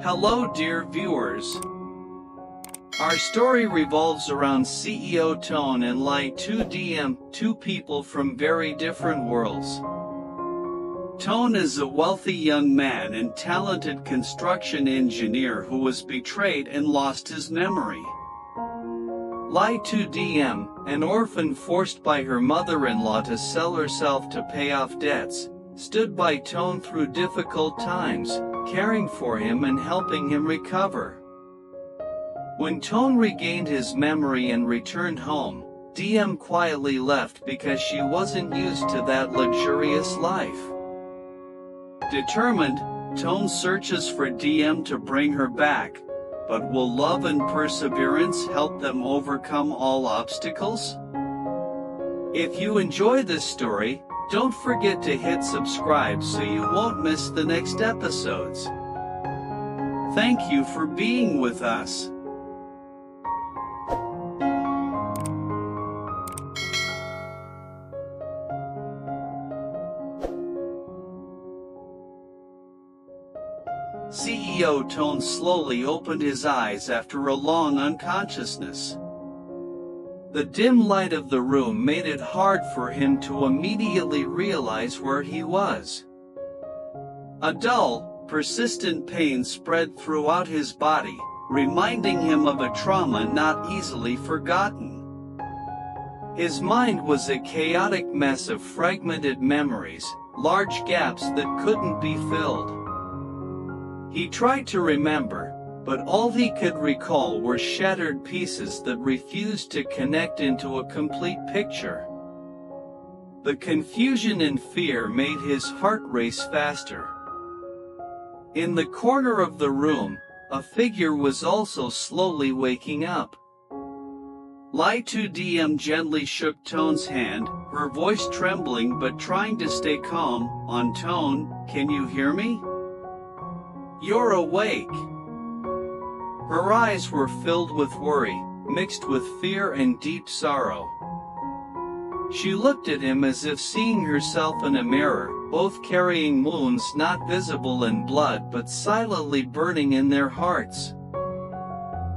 Hello dear viewers. Our story revolves around CEO Toan and Ly Tu Diem, two people from very different worlds. Toan is a wealthy young man and talented construction engineer who was betrayed and lost his memory. Ly Tu Diem, an orphan forced by her mother-in-law to sell herself to pay off debts, stood by Toan through difficult times, caring for him and helping him recover. When Toan regained his memory and returned home, Diem quietly left because she wasn't used to that luxurious life. Determined, Toan searches for Diem to bring her back, but will love and perseverance help them overcome all obstacles? If you enjoy this story, don't forget to hit subscribe so you won't miss the next episodes. Thank you for being with us. CEO Toan slowly opened his eyes after a long unconsciousness. The dim light of the room made it hard for him to immediately realize where he was. A dull, persistent pain spread throughout his body, reminding him of a trauma not easily forgotten. His mind was a chaotic mess of fragmented memories, large gaps that couldn't be filled. He tried to remember, but all he could recall were shattered pieces that refused to connect into a complete picture. The confusion and fear made his heart race faster. In the corner of the room, a figure was also slowly waking up. Ly Tu Diem gently shook Toan's hand, her voice trembling but trying to stay calm. "On Toan, can you hear me? You're awake." Her eyes were filled with worry, mixed with fear and deep sorrow. She looked at him as if seeing herself in a mirror, both carrying wounds not visible in blood but silently burning in their hearts.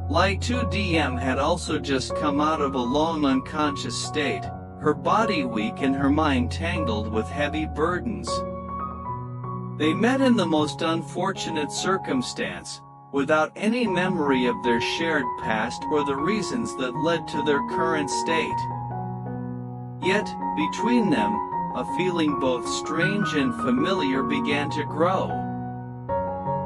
Ly Tu Diem had also just come out of a long unconscious state, her body weak and her mind tangled with heavy burdens. They met in the most unfortunate circumstance, without any memory of their shared past or the reasons that led to their current state. Yet, between them, a feeling both strange and familiar began to grow.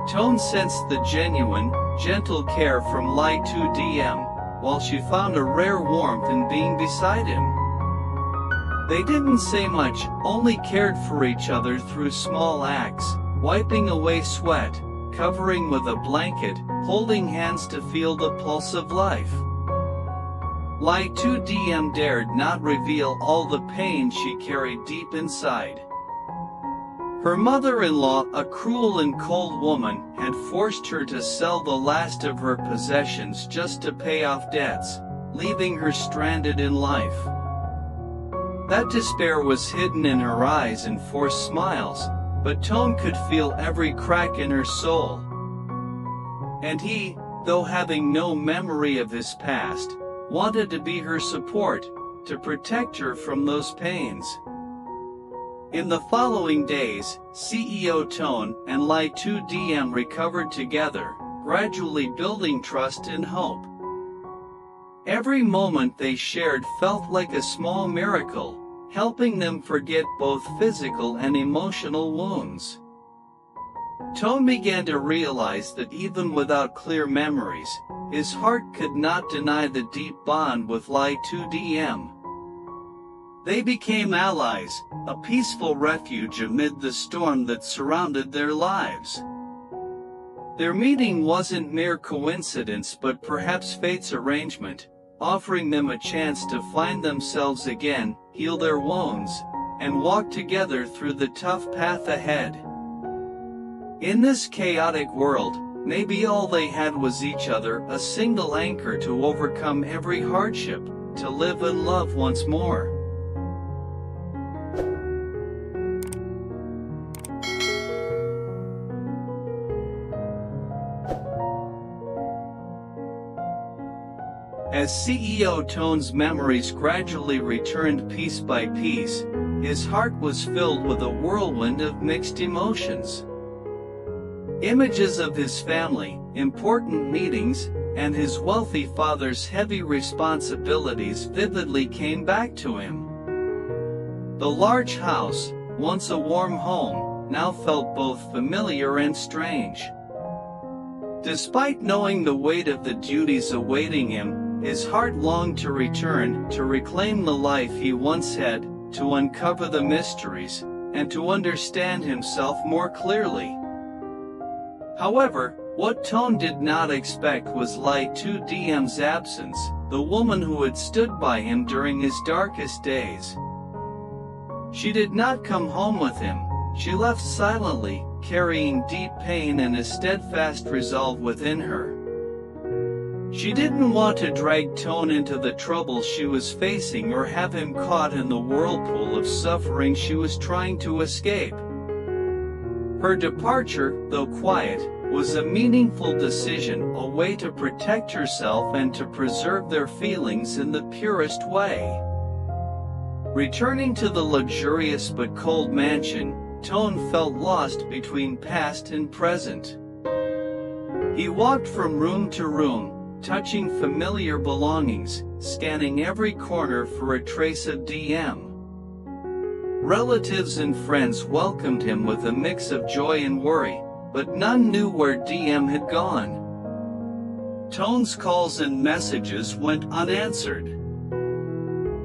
Toan sensed the genuine, gentle care from Ly Tu Diem, while she found a rare warmth in being beside him. They didn't say much, only cared for each other through small acts, wiping away sweat, covering with a blanket, holding hands to feel the pulse of life. Ly Tu Diem dared not reveal all the pain she carried deep inside. Her mother-in-law, a cruel and cold woman, had forced her to sell the last of her possessions just to pay off debts, leaving her stranded in life. That despair was hidden in her eyes and forced smiles, but Toan could feel every crack in her soul. And he, though having no memory of his past, wanted to be her support, to protect her from those pains. In the following days, CEO Toan and Ly Tu Diem recovered together, gradually building trust and hope. Every moment they shared felt like a small miracle, helping them forget both physical and emotional wounds. Toan began to realize that even without clear memories, his heart could not deny the deep bond with Ly Tu Diem. They became allies, a peaceful refuge amid the storm that surrounded their lives. Their meeting wasn't mere coincidence but perhaps fate's arrangement, offering them a chance to find themselves again, heal their wounds, and walk together through the tough path ahead. In this chaotic world, maybe all they had was each other, a single anchor to overcome every hardship, to live and love once more. As CEO Toan's memories gradually returned piece by piece, his heart was filled with a whirlwind of mixed emotions. Images of his family, important meetings, and his wealthy father's heavy responsibilities vividly came back to him. The large house, once a warm home, now felt both familiar and strange. Despite knowing the weight of the duties awaiting him, his heart longed to return, to reclaim the life he once had, to uncover the mysteries, and to understand himself more clearly. However, what Toan did not expect was Ly Tu Diem's absence, the woman who had stood by him during his darkest days. She did not come home with him. She left silently, carrying deep pain and a steadfast resolve within her. She didn't want to drag Toan into the trouble she was facing or have him caught in the whirlpool of suffering she was trying to escape. Her departure, though quiet, was a meaningful decision, a way to protect herself and to preserve their feelings in the purest way. Returning to the luxurious but cold mansion, Toan felt lost between past and present. He walked from room to room, touching familiar belongings, scanning every corner for a trace of Diem. Relatives and friends welcomed him with a mix of joy and worry, but none knew where Diem had gone. Toan's calls and messages went unanswered.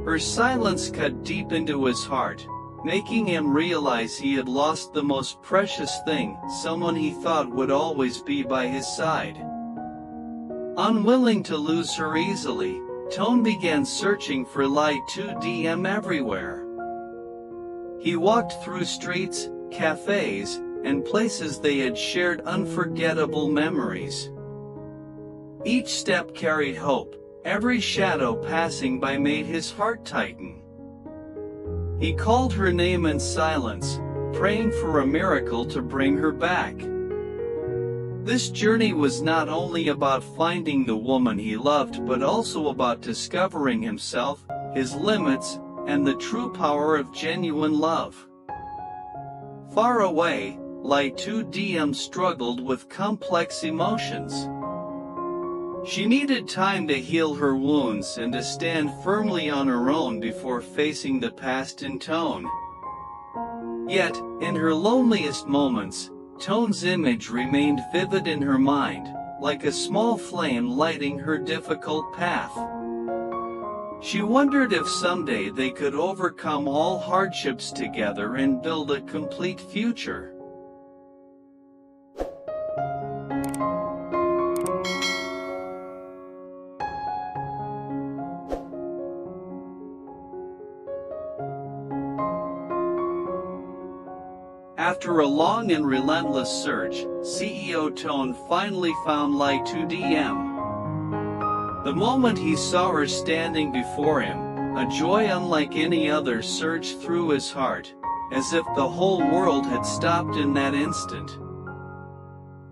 Her silence cut deep into his heart, making him realize he had lost the most precious thing, someone he thought would always be by his side. Unwilling to lose her easily, Toan began searching for Ly Tu Diem everywhere. He walked through streets, cafes, and places they had shared unforgettable memories. Each step carried hope. Every shadow passing by made his heart tighten. He called her name in silence, praying for a miracle to bring her back. This journey was not only about finding the woman he loved but also about discovering himself, his limits, and the true power of genuine love. Far away, Ly Tu Diem struggled with complex emotions. She needed time to heal her wounds and to stand firmly on her own before facing the past in Toan. Yet, in her loneliest moments, Toan's image remained vivid in her mind, like a small flame lighting her difficult path. She wondered if someday they could overcome all hardships together and build a complete future. After a long and relentless search, CEO Toan finally found Ly Tu Diem. The moment he saw her standing before him, a joy unlike any other surged through his heart, as if the whole world had stopped in that instant.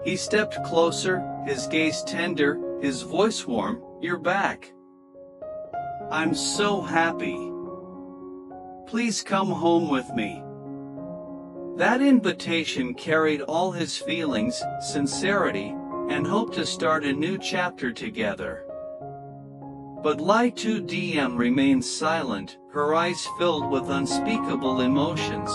He stepped closer, his gaze tender, his voice warm. "You're back. I'm so happy. Please come home with me." That invitation carried all his feelings, sincerity, and hope to start a new chapter together. But Ly Tu Diem remained silent, her eyes filled with unspeakable emotions.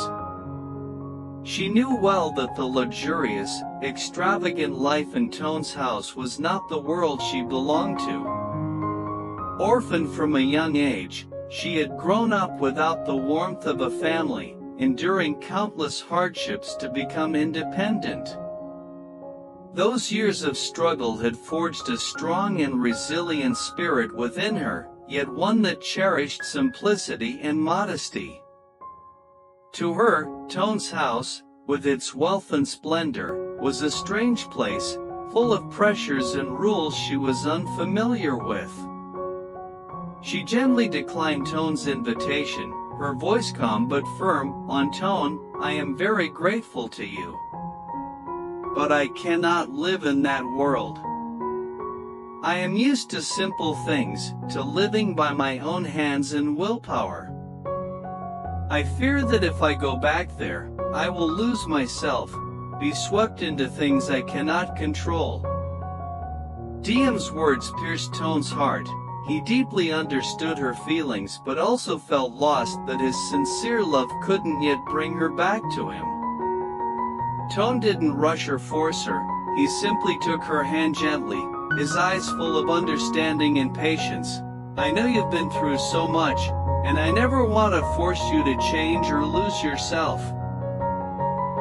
She knew well that the luxurious, extravagant life in Toan's house was not the world she belonged to. Orphaned from a young age, she had grown up without the warmth of a family, enduring countless hardships to become independent. Those years of struggle had forged a strong and resilient spirit within her, yet one that cherished simplicity and modesty. To her, Toan's house, with its wealth and splendor, was a strange place, full of pressures and rules she was unfamiliar with. She gently declined Toan's invitation, her voice calm but firm. "On Toan, I am very grateful to you. But I cannot live in that world. I am used to simple things, to living by my own hands and willpower. I fear that if I go back there, I will lose myself, be swept into things I cannot control. Diem's words pierced Toan's heart. He deeply understood her feelings but also felt lost that his sincere love couldn't yet bring her back to him. Toan didn't rush or force her, he simply took her hand gently, his eyes full of understanding and patience. I know you've been through so much, and I never want to force you to change or lose yourself.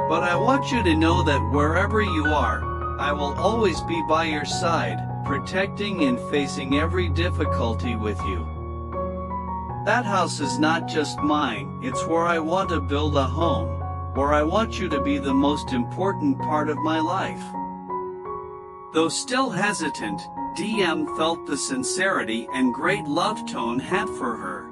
But I want you to know that wherever you are, I will always be by your side, protecting and facing every difficulty with you. That house is not just mine, it's where I want to build a home, where I want you to be the most important part of my life. Though still hesitant, Diem felt the sincerity and great love Toan had for her.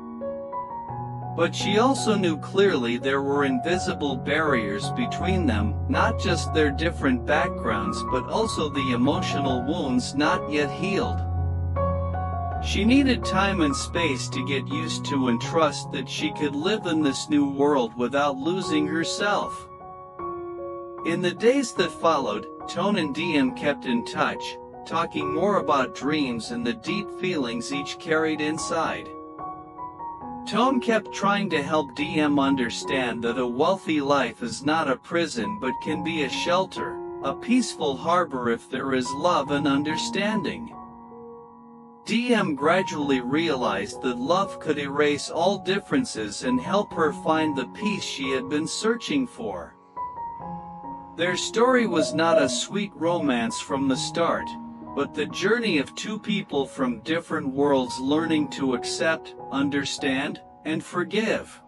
But she also knew clearly there were invisible barriers between them, not just their different backgrounds but also the emotional wounds not yet healed. She needed time and space to get used to and trust that she could live in this new world without losing herself. In the days that followed, Toan and Diem kept in touch, talking more about dreams and the deep feelings each carried inside. Toan kept trying to help Diem understand that a wealthy life is not a prison but can be a shelter, a peaceful harbor if there is love and understanding. Diem gradually realized that love could erase all differences and help her find the peace she had been searching for. Their story was not a sweet romance from the start, but the journey of two people from different worlds learning to accept, understand, and forgive.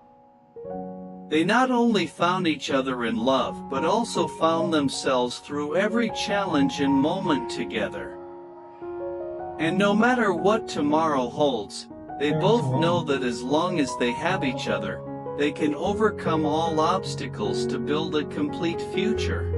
They not only found each other in love but also found themselves through every challenge and moment together. And no matter what tomorrow holds, they both know that as long as they have each other, they can overcome all obstacles to build a complete future.